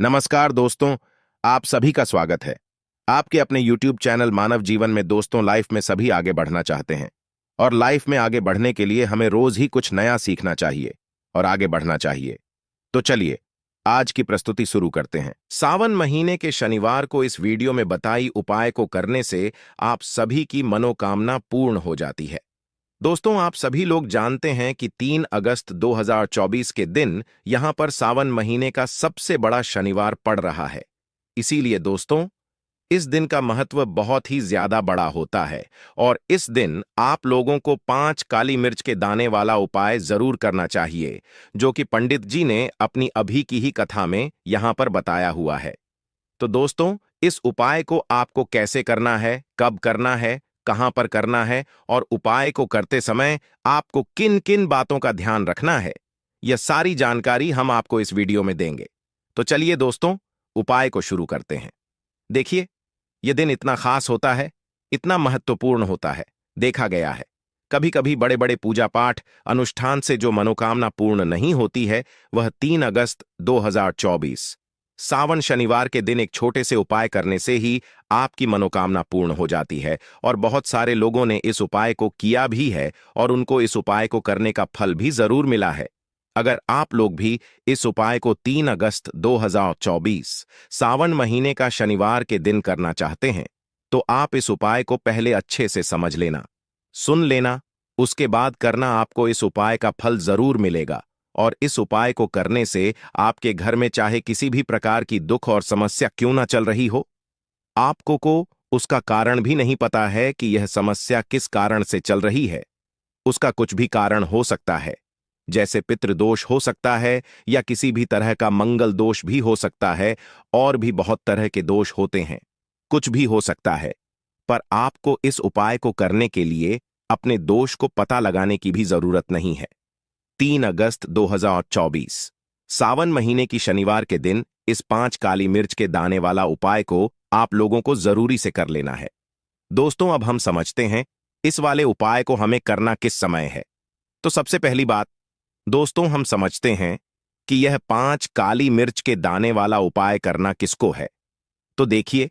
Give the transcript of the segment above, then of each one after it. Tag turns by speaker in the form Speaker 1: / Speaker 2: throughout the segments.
Speaker 1: नमस्कार दोस्तों, आप सभी का स्वागत है। आपके अपने YouTube चैनल मानव जीवन में दोस्तों लाइफ में सभी आगे बढ़ना चाहते हैं और लाइफ में आगे बढ़ने के लिए हमें रोज ही कुछ नया सीखना चाहिए और आगे बढ़ना चाहिए। तो चलिए आज की प्रस्तुति शुरू करते हैं। सावन महीने के शनिवार को इस वीडियो में बताई उपाय को करने से आप सभी की मनोकामना पूर्ण हो जाती है। दोस्तों, आप सभी लोग जानते हैं कि 3 अगस्त 2024 के दिन यहां पर सावन महीने का सबसे बड़ा शनिवार पड़ रहा है। इसीलिए दोस्तों, इस दिन का महत्व बहुत ही ज्यादा बड़ा होता है और इस दिन आप लोगों को 5 काली मिर्च के दाने वाला उपाय जरूर करना चाहिए, जो कि पंडित जी ने अपनी अभी की ही कथा में यहां पर बताया हुआ है। तो दोस्तों, इस उपाय को आपको कैसे करना है, कब करना है, कहां पर करना है और उपाय को करते समय आपको किन किन बातों का ध्यान रखना है, यह सारी जानकारी हम आपको इस वीडियो में देंगे। तो चलिए दोस्तों, उपाय को शुरू करते हैं। देखिए, यह दिन इतना खास होता है, इतना महत्वपूर्ण होता है। देखा गया है, कभी कभी बड़े बड़े पूजा पाठ अनुष्ठान से जो मनोकामना पूर्ण नहीं होती है, वह 3 अगस्त 2024 सावन शनिवार के दिन एक छोटे से उपाय करने से ही आपकी मनोकामना पूर्ण हो जाती है। और बहुत सारे लोगों ने इस उपाय को किया भी है और उनको इस उपाय को करने का फल भी जरूर मिला है। अगर आप लोग भी इस उपाय को 3 अगस्त 2024 सावन महीने का शनिवार के दिन करना चाहते हैं, तो आप इस उपाय को पहले अच्छे से समझ लेना, सुन लेना, उसके बाद करना। आपको इस उपाय का फल जरूर मिलेगा और इस उपाय को करने से आपके घर में चाहे किसी भी प्रकार की दुख और समस्या क्यों ना चल रही हो, आपको को उसका कारण भी नहीं पता है कि यह समस्या किस कारण से चल रही है। उसका कुछ भी कारण हो सकता है, जैसे पितृदोष हो सकता है या किसी भी तरह का मंगल दोष भी हो सकता है, और भी बहुत तरह के दोष होते हैं, कुछ भी हो सकता है। पर आपको इस उपाय को करने के लिए अपने दोष को पता लगाने की भी जरूरत नहीं है। 3 अगस्त 2024 सावन महीने की शनिवार के दिन इस 5 काली मिर्च के दाने वाला उपाय को आप लोगों को जरूरी से कर लेना है। दोस्तों, अब हम समझते हैं इस वाले उपाय को हमें करना किस समय है। तो सबसे पहली बात दोस्तों, हम समझते हैं कि यह 5 काली मिर्च के दाने वाला उपाय करना किसको है। तो देखिए,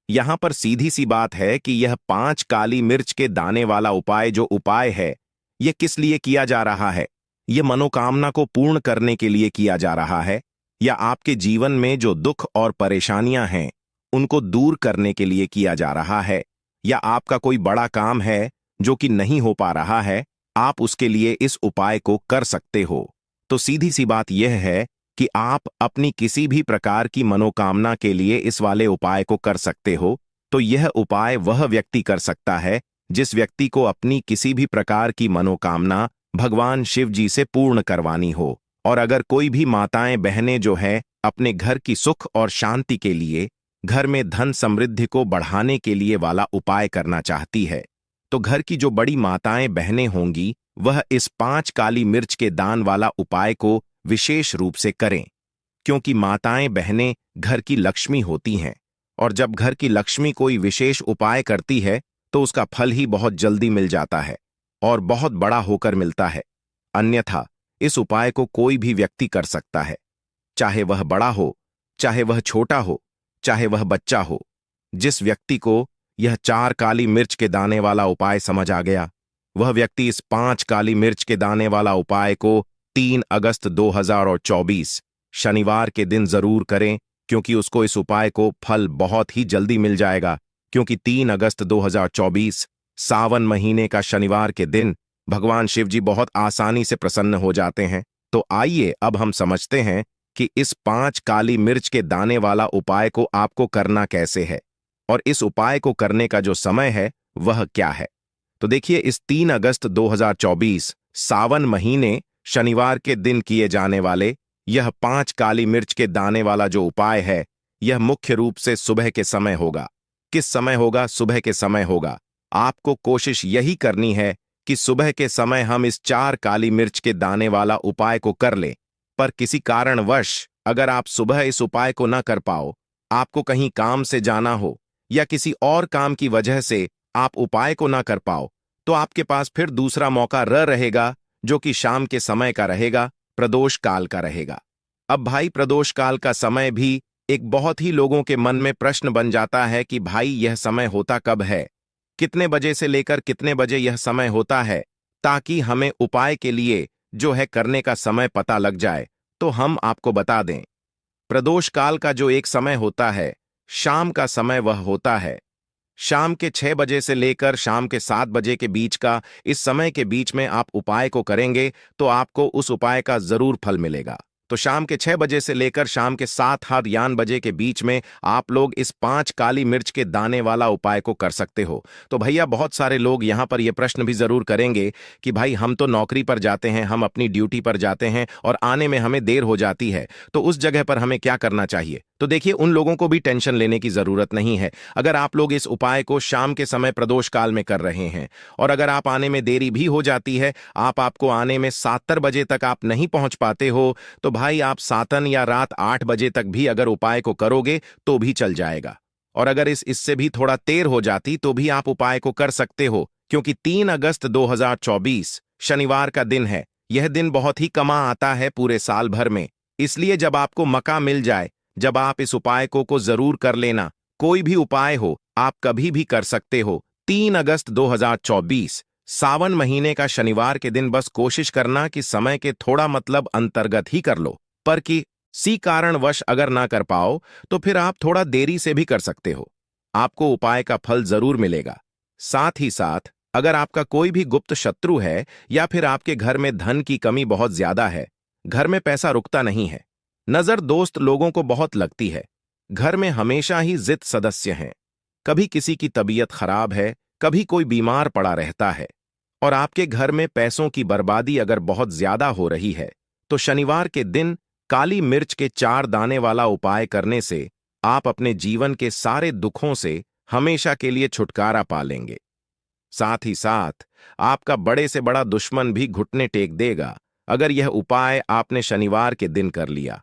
Speaker 1: यहां पर सीधी सी बात है कि यह 5 काली मिर्च के दाने वाला उपाय जो उपाय है, यह किस लिए किया जा रहा है। यह मनोकामना को पूर्ण करने के लिए किया जा रहा है, या आपके जीवन में जो दुख और परेशानियां हैं उनको दूर करने के लिए किया जा रहा है, या आपका कोई बड़ा काम है जो कि नहीं हो पा रहा है, आप उसके लिए इस उपाय को कर सकते हो। तो सीधी सी बात यह है कि आप अपनी किसी भी प्रकार की मनोकामना के लिए इस वाले उपाय को कर सकते हो। तो यह उपाय वह व्यक्ति कर सकता है जिस व्यक्ति को अपनी किसी भी प्रकार की मनोकामना भगवान शिव जी से पूर्ण करवानी हो। और अगर कोई भी माताएं बहनें जो है अपने घर की सुख और शांति के लिए, घर में धन समृद्धि को बढ़ाने के लिए वाला उपाय करना चाहती है, तो घर की जो बड़ी माताएं बहनें होंगी वह इस 5 काली मिर्च के दान वाला उपाय को विशेष रूप से करें, क्योंकि माताएं बहनें घर की लक्ष्मी होती हैं और जब घर की लक्ष्मी कोई विशेष उपाय करती है तो उसका फल ही बहुत जल्दी मिल जाता है और बहुत बड़ा होकर मिलता है। अन्यथा इस उपाय को कोई भी व्यक्ति कर सकता है, चाहे वह बड़ा हो, चाहे वह छोटा हो, चाहे वह बच्चा हो। जिस व्यक्ति को यह 4 काली मिर्च के दाने वाला उपाय समझ आ गया, वह व्यक्ति इस 5 काली मिर्च के दाने वाला उपाय को 3 अगस्त 2024 शनिवार के दिन जरूर करें, क्योंकि उसको इस उपाय को फल बहुत ही जल्दी मिल जाएगा। क्योंकि 3 अगस्त 2024 सावन महीने का शनिवार के दिन भगवान शिव जी बहुत आसानी से प्रसन्न हो जाते हैं। तो आइए अब हम समझते हैं कि इस 5 काली मिर्च के दाने वाला उपाय को आपको करना कैसे है और इस उपाय को करने का जो समय है वह क्या है। तो देखिए, इस 3 अगस्त 2024 सावन महीने शनिवार के दिन किए जाने वाले यह 5 काली मिर्च के दाने वाला जो उपाय है, यह मुख्य रूप से सुबह के समय होगा। किस समय होगा? सुबह के समय होगा। आपको कोशिश यही करनी है कि सुबह के समय हम इस 4 काली मिर्च के दाने वाला उपाय को कर लें। पर किसी कारणवश अगर आप सुबह इस उपाय को न कर पाओ, आपको कहीं काम से जाना हो या किसी और काम की वजह से आप उपाय को ना कर पाओ, तो आपके पास फिर दूसरा मौका रहेगा, जो कि शाम के समय का रहेगा, प्रदोष काल का रहेगा। अब भाई, प्रदोष काल का समय भी एक बहुत ही लोगों के मन में प्रश्न बन जाता है कि भाई यह समय होता कब है, कितने बजे से लेकर कितने बजे यह समय होता है, ताकि हमें उपाय के लिए जो है करने का समय पता लग जाए। तो हम आपको बता दें, प्रदोष काल का जो एक समय होता है, शाम का समय वह होता है शाम के 6 बजे से लेकर शाम के 7 बजे के बीच का। इस समय के बीच में आप उपाय को करेंगे तो आपको उस उपाय का जरूर फल मिलेगा। तो शाम के 6 बजे से लेकर शाम के 7 हाथ यान बजे के बीच में आप लोग इस 5 काली मिर्च के दाने वाला उपाय को कर सकते हो। तो भैया बहुत सारे लोग यहाँ पर यह प्रश्न भी जरूर करेंगे कि भाई हम तो नौकरी पर जाते हैं, हम अपनी ड्यूटी पर जाते हैं और आने में हमें देर हो जाती है, तो उस जगह पर हमें क्या करना चाहिए। तो देखिए, उन लोगों को भी टेंशन लेने की जरूरत नहीं है। अगर आप लोग इस उपाय को शाम के समय प्रदोष काल में कर रहे हैं और अगर आप आने में देरी भी हो जाती है, आपको आने में 7 बजे तक आप नहीं पहुंच पाते हो, तो भाई आप 7 या रात 8 बजे तक भी अगर उपाय को करोगे तो भी चल जाएगा। और अगर इससे भी थोड़ा देर हो जाती तो भी आप उपाय को कर सकते हो, क्योंकि 3 अगस्त 2024 शनिवार का दिन है। यह दिन बहुत ही कमा आता है पूरे साल भर में, इसलिए जब आपको मौका मिल जाए, जब आप इस उपाय को जरूर कर लेना। कोई भी उपाय हो, आप कभी भी कर सकते हो। 3 अगस्त 2024 सावन महीने का शनिवार के दिन बस कोशिश करना कि समय के थोड़ा मतलब अंतर्गत ही कर लो, पर कि सी कारणवश अगर ना कर पाओ तो फिर आप थोड़ा देरी से भी कर सकते हो। आपको उपाय का फल जरूर मिलेगा। साथ ही साथ अगर आपका कोई भी गुप्त शत्रु है या फिर आपके घर में धन की कमी बहुत ज्यादा है, घर में पैसा रुकता नहीं है, नजर दोस्त लोगों को बहुत लगती है, घर में हमेशा ही जिद सदस्य हैं, कभी किसी की तबीयत खराब है, कभी कोई बीमार पड़ा रहता है और आपके घर में पैसों की बर्बादी अगर बहुत ज्यादा हो रही है, तो शनिवार के दिन काली मिर्च के 4 दाने वाला उपाय करने से आप अपने जीवन के सारे दुखों से हमेशा के लिए छुटकारा पा लेंगे। साथ ही साथ आपका बड़े से बड़ा दुश्मन भी घुटने टेक देगा अगर यह उपाय आपने शनिवार के दिन कर लिया।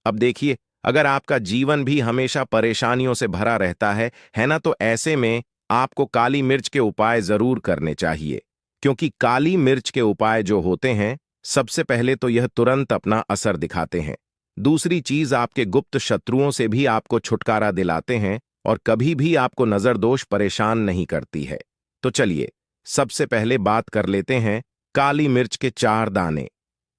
Speaker 1: अब देखिए, अगर आपका जीवन भी हमेशा परेशानियों से भरा रहता है ना, तो ऐसे में आपको काली मिर्च के उपाय जरूर करने चाहिए, क्योंकि काली मिर्च के उपाय जो होते हैं, सबसे पहले तो यह तुरंत अपना असर दिखाते हैं। दूसरी चीज, आपके गुप्त शत्रुओं से भी आपको छुटकारा दिलाते हैं और कभी भी आपको नजर दोष परेशान नहीं करती है। तो चलिए सबसे पहले बात कर लेते हैं काली मिर्च के 4 दाने।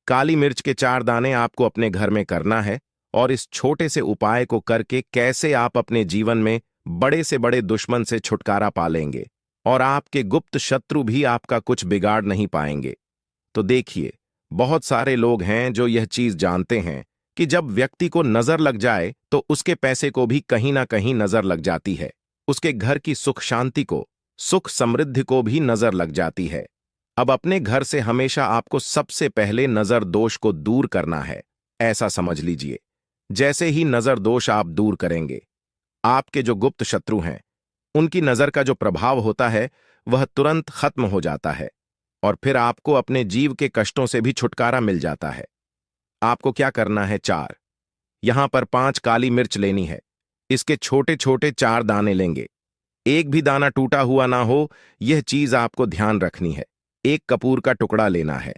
Speaker 1: काली मिर्च के 4 दाने आपको अपने घर में करना है और इस छोटे से उपाय को करके कैसे आप अपने जीवन में बड़े से बड़े दुश्मन से छुटकारा पा लेंगे और आपके गुप्त शत्रु भी आपका कुछ बिगाड़ नहीं पाएंगे। तो देखिए, बहुत सारे लोग हैं जो यह चीज जानते हैं कि जब व्यक्ति को नजर लग जाए तो उसके पैसे को भी कहीं ना कहीं नजर लग जाती है, उसके घर की सुख शांति को, सुख समृद्धि को भी नजर लग जाती है। अब अपने घर से हमेशा आपको सबसे पहले नजर दोष को दूर करना है। ऐसा समझ लीजिए, जैसे ही नजर दोष आप दूर करेंगे, आपके जो गुप्त शत्रु हैं उनकी नजर का जो प्रभाव होता है वह तुरंत खत्म हो जाता है और फिर आपको अपने जीव के कष्टों से भी छुटकारा मिल जाता है। आपको क्या करना है, 4 यहां पर 5 काली मिर्च लेनी है। इसके छोटे छोटे 4 दाने लेंगे, एक भी दाना टूटा हुआ ना हो, यह चीज आपको ध्यान रखनी है। एक कपूर का टुकड़ा लेना है।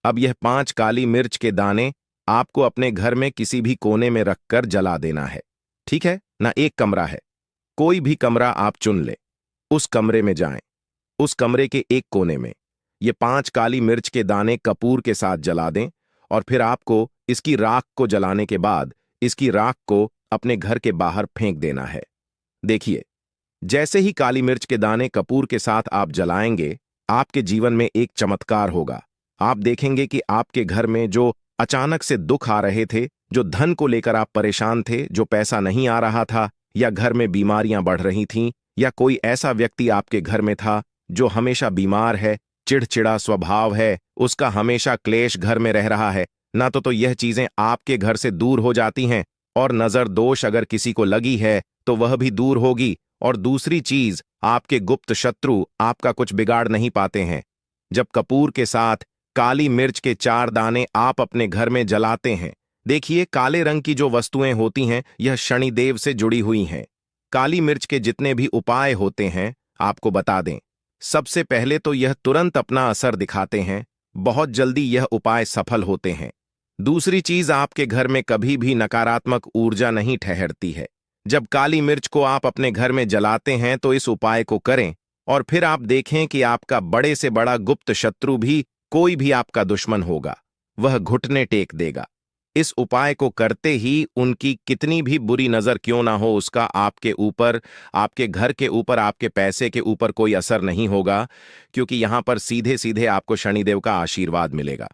Speaker 1: अब यह 5 काली मिर्च के दाने आपको अपने घर में किसी भी कोने में रखकर जला देना है, ठीक है ना। एक कमरा है, कोई भी कमरा आप चुन ले, उस कमरे में जाएं। उस कमरे के एक कोने में ये 5 काली मिर्च के दाने कपूर के साथ जला दें और फिर आपको इसकी राख को जलाने के बाद इसकी राख को अपने घर के बाहर फेंक देना है। देखिए, जैसे ही काली मिर्च के दाने कपूर के साथ आप जलाएंगे, आपके जीवन में एक चमत्कार होगा। आप देखेंगे कि आपके घर में जो अचानक से दुख आ रहे थे, जो धन को लेकर आप परेशान थे, जो पैसा नहीं आ रहा था, या घर में बीमारियां बढ़ रही थीं, या कोई ऐसा व्यक्ति आपके घर में था जो हमेशा बीमार है, चिड़चिड़ा स्वभाव है, उसका हमेशा क्लेश घर में रह रहा है ना, तो यह चीजें आपके घर से दूर हो जाती हैं और नजर दोष अगर किसी को लगी है तो वह भी दूर होगी। और दूसरी चीज, आपके गुप्त शत्रु आपका कुछ बिगाड़ नहीं पाते हैं। जब कपूर के साथ काली मिर्च के 4 दाने आप अपने घर में जलाते हैं, देखिए काले रंग की जो वस्तुएं होती हैं यह शनिदेव से जुड़ी हुई हैं। काली मिर्च के जितने भी उपाय होते हैं आपको बता दें, सबसे पहले तो यह तुरंत अपना असर दिखाते हैं, बहुत जल्दी यह उपाय सफल होते हैं। दूसरी चीज, आपके घर में कभी भी नकारात्मक ऊर्जा नहीं ठहरती है। जब काली मिर्च को आप अपने घर में जलाते हैं तो इस उपाय को करें और फिर आप देखें कि आपका बड़े से बड़ा गुप्त शत्रु भी, कोई भी आपका दुश्मन होगा, वह घुटने टेक देगा। इस उपाय को करते ही उनकी कितनी भी बुरी नजर क्यों ना हो, उसका आपके ऊपर, आपके घर के ऊपर, आपके पैसे के ऊपर कोई असर नहीं होगा, क्योंकि यहां पर सीधे सीधे आपको शनिदेव का आशीर्वाद मिलेगा।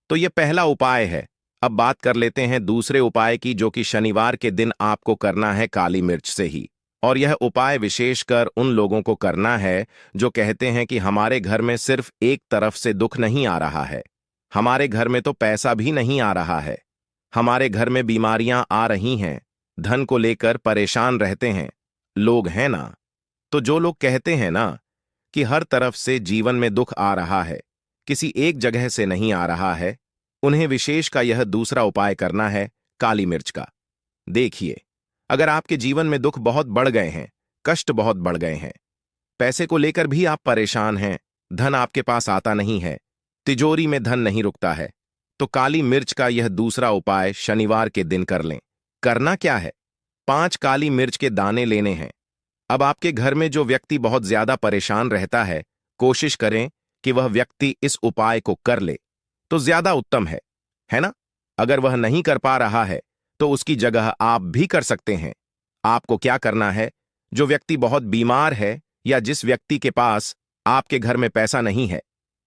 Speaker 1: तो यह पहला उपाय है। अब बात कर लेते हैं दूसरे उपाय की, जो कि शनिवार के दिन आपको करना है काली मिर्च से ही। और यह उपाय विशेषकर उन लोगों को करना है जो कहते हैं कि हमारे घर में सिर्फ एक तरफ से दुख नहीं आ रहा है, हमारे घर में तो पैसा भी नहीं आ रहा है, हमारे घर में बीमारियां आ रही हैं, धन को लेकर परेशान रहते हैं लोग, हैं ना। तो जो लोग कहते हैं ना कि हर तरफ से जीवन में दुख आ रहा है, किसी एक जगह से नहीं आ रहा है, उन्हें विशेष का यह दूसरा उपाय करना है काली मिर्च का। देखिए, अगर आपके जीवन में दुख बहुत बढ़ गए हैं, कष्ट बहुत बढ़ गए हैं, पैसे को लेकर भी आप परेशान हैं, धन आपके पास आता नहीं है, तिजोरी में धन नहीं रुकता है, तो काली मिर्च का यह दूसरा उपाय शनिवार के दिन कर लें। करना क्या है, 5 काली मिर्च के दाने लेने हैं। अब आपके घर में जो व्यक्ति बहुत ज्यादा परेशान रहता है, कोशिश करें कि वह व्यक्ति इस उपाय को कर ले तो ज्यादा उत्तम है ना। अगर वह नहीं कर पा रहा है तो उसकी जगह आप भी कर सकते हैं। आपको क्या करना है, जो व्यक्ति बहुत बीमार है या जिस व्यक्ति के पास आपके घर में पैसा नहीं है,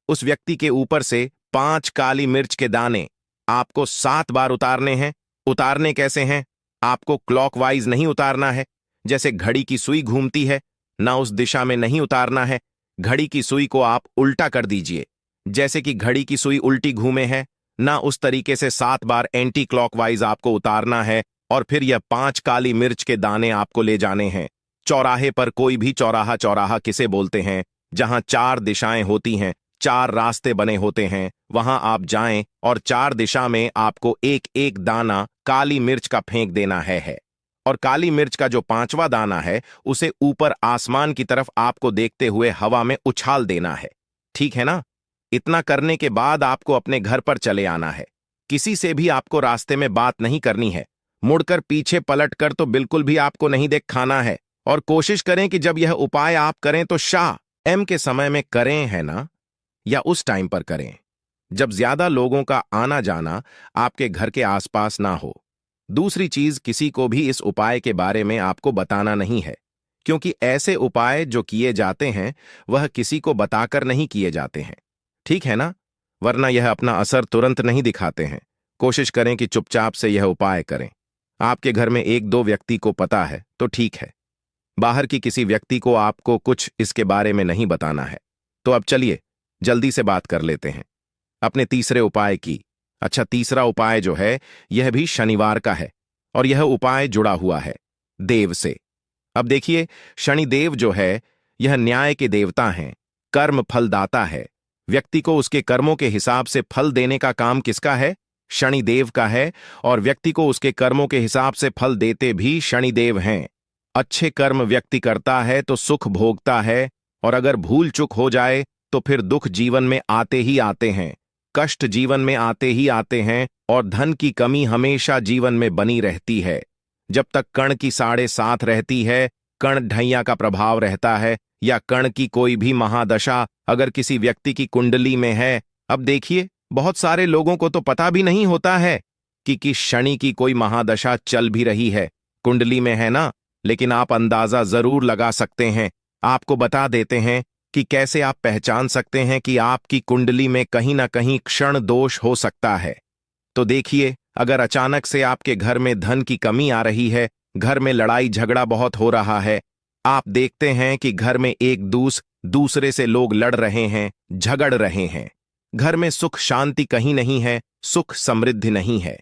Speaker 1: उस व्यक्ति के ऊपर से 5 काली मिर्च के दाने आपको 7 बार उतारने हैं। उतारने कैसे हैं, आपको क्लॉकवाइज नहीं उतारना है, जैसे घड़ी की सुई घूमती है ना, उस दिशा में नहीं उतारना है। घड़ी की सुई को आप उल्टा कर दीजिए, जैसे कि घड़ी की सुई उल्टी घूमे है ना, उस तरीके से 7 बार एंटी क्लॉकवाइज आपको उतारना है। और फिर यह 5 काली मिर्च के दाने आपको ले जाने हैं चौराहे पर। कोई भी चौराहा, चौराहा किसे बोलते हैं, जहां 4 दिशाएं होती हैं, 4 रास्ते बने होते हैं, वहां आप जाएं और 4 दिशा में आपको एक एक दाना काली मिर्च का फेंक देना है। और काली मिर्च का जो 5वां दाना है, उसे ऊपर आसमान की तरफ आपको देखते हुए हवा में उछाल देना है। ठीक है ना। इतना करने के बाद आपको अपने घर पर चले आना है। किसी से भी आपको रास्ते में बात नहीं करनी है, मुड़कर पीछे पलटकर तो बिल्कुल भी आपको नहीं देख खाना है। और कोशिश करें कि जब यह उपाय आप करें तो शाह एम के समय में करें, है ना, या उस टाइम पर करें जब ज्यादा लोगों का आना जाना आपके घर के आसपास ना हो। दूसरी चीज, किसी को भी इस उपाय के बारे में आपको बताना नहीं है, क्योंकि ऐसे उपाय जो किए जाते हैं वह किसी को बताकर नहीं किए जाते हैं, ठीक है ना, वरना यह अपना असर तुरंत नहीं दिखाते हैं। कोशिश करें कि चुपचाप से यह उपाय करें। आपके घर में 1-2 व्यक्ति को पता है तो ठीक है, बाहर की किसी व्यक्ति को आपको कुछ इसके बारे में नहीं बताना है। तो अब चलिए जल्दी से बात कर लेते हैं अपने तीसरे उपाय की। अच्छा, तीसरा उपाय जो है यह भी शनिवार का है और यह उपाय जुड़ा हुआ है देव से। अब देखिए, शनिदेव जो है यह न्याय के देवता हैं, कर्म फलदाता है। व्यक्ति को उसके कर्मों के हिसाब से फल देने का काम किसका है, शनिदेव का है। और व्यक्ति को उसके कर्मों के हिसाब से फल देते भी शनिदेव हैं। अच्छे कर्म व्यक्ति करता है तो सुख भोगता है, और अगर भूल चूक हो जाए तो फिर दुख जीवन में आते ही आते हैं, कष्ट जीवन में आते ही आते हैं, और धन की कमी हमेशा जीवन में बनी रहती है। जब तक कण की 7.5 रहती है, कण ढैया का प्रभाव रहता है, या कण की कोई भी महादशा अगर किसी व्यक्ति की कुंडली में है। अब देखिए, बहुत सारे लोगों को तो पता भी नहीं होता है कि शनि की कोई महादशा चल भी रही है, कुंडली में है ना, लेकिन आप अंदाजा जरूर लगा सकते हैं। आपको बता देते हैं कि कैसे आप पहचान सकते हैं कि आपकी कुंडली में कहीं ना कहीं क्षण दोष हो सकता है। तो देखिए, अगर अचानक से आपके घर में धन की कमी आ रही है, घर में लड़ाई झगड़ा बहुत हो रहा है, आप देखते हैं कि घर में एक दूसरे से लोग लड़ रहे हैं, झगड़ रहे हैं, घर में सुख शांति कहीं नहीं है, सुख समृद्धि नहीं है,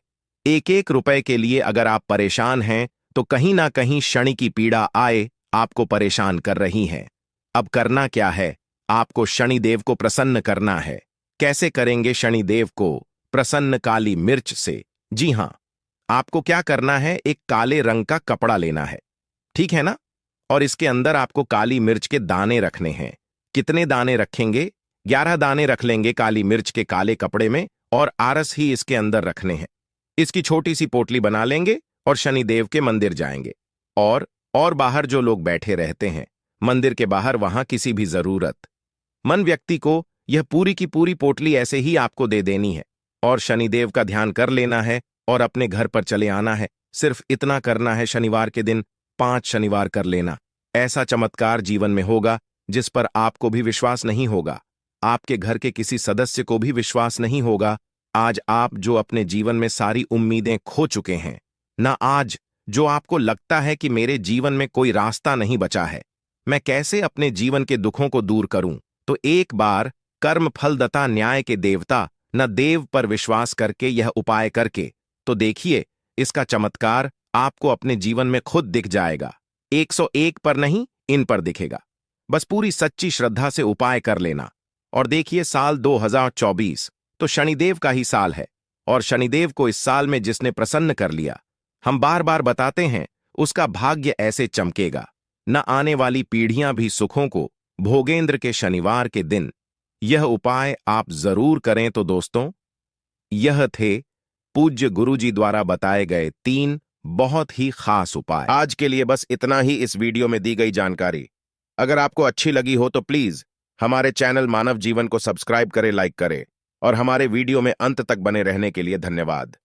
Speaker 1: 1-1 रुपए के लिए अगर आप परेशान हैं तो कहीं ना कहीं शनि की पीड़ा आए आपको परेशान कर रही है। अब करना क्या है, आपको शनिदेव को प्रसन्न करना है। कैसे करेंगे शनिदेव को प्रसन्न? काली मिर्च से। जी हां, आपको क्या करना है, एक काले रंग का कपड़ा लेना है, ठीक है ना, और इसके अंदर आपको काली मिर्च के दाने रखने हैं। कितने दाने रखेंगे? 11 दाने रख लेंगे काली मिर्च के काले कपड़े में, और आरस ही इसके अंदर रखने हैं। इसकी छोटी सी पोटली बना लेंगे और शनिदेव के मंदिर जाएंगे। और बाहर जो लोग बैठे रहते हैं मंदिर के बाहर, वहां किसी भी जरूरत मन व्यक्ति को यह पूरी की पूरी पोटली ऐसे ही आपको दे देनी है और शनिदेव का ध्यान कर लेना है और अपने घर पर चले आना है। सिर्फ इतना करना है, शनिवार के दिन 5 शनिवार कर लेना। ऐसा चमत्कार जीवन में होगा जिस पर आपको भी विश्वास नहीं होगा, आपके घर के किसी सदस्य को भी विश्वास नहीं होगा। आज आप जो अपने जीवन में सारी उम्मीदें खो चुके हैं, ना आज जो आपको लगता है कि मेरे जीवन में कोई रास्ता नहीं बचा है, मैं कैसे अपने जीवन के दुखों को दूर करूं, तो एक बार कर्म फलदाता न्याय के देवता न देव पर विश्वास करके यह उपाय करके तो देखिए, इसका चमत्कार आपको अपने जीवन में खुद दिख जाएगा। 101 पर नहीं, इन पर दिखेगा। बस पूरी सच्ची श्रद्धा से उपाय कर लेना। और देखिए, साल 2024 तो शनिदेव का ही साल है और शनिदेव को इस साल में जिसने प्रसन्न कर लिया, हम बार बार बताते हैं, उसका भाग्य ऐसे चमकेगा, न आने वाली पीढ़ियां भी सुखों को भोगेंद्र के शनिवार के दिन यह उपाय आप जरूर करें। तो दोस्तों, यह थे पूज्य गुरुजी द्वारा बताए गए 3 बहुत ही खास उपाय। आज के लिए बस इतना ही इस वीडियो में दी गई जानकारी। अगर आपको अच्छी लगी हो तो प्लीज हमारे चैनल मानव जीवन को सब्सक्राइब करें, लाइक करें और हमारे वीडियो में अंत तक बने रहने के लिए धन्यवाद।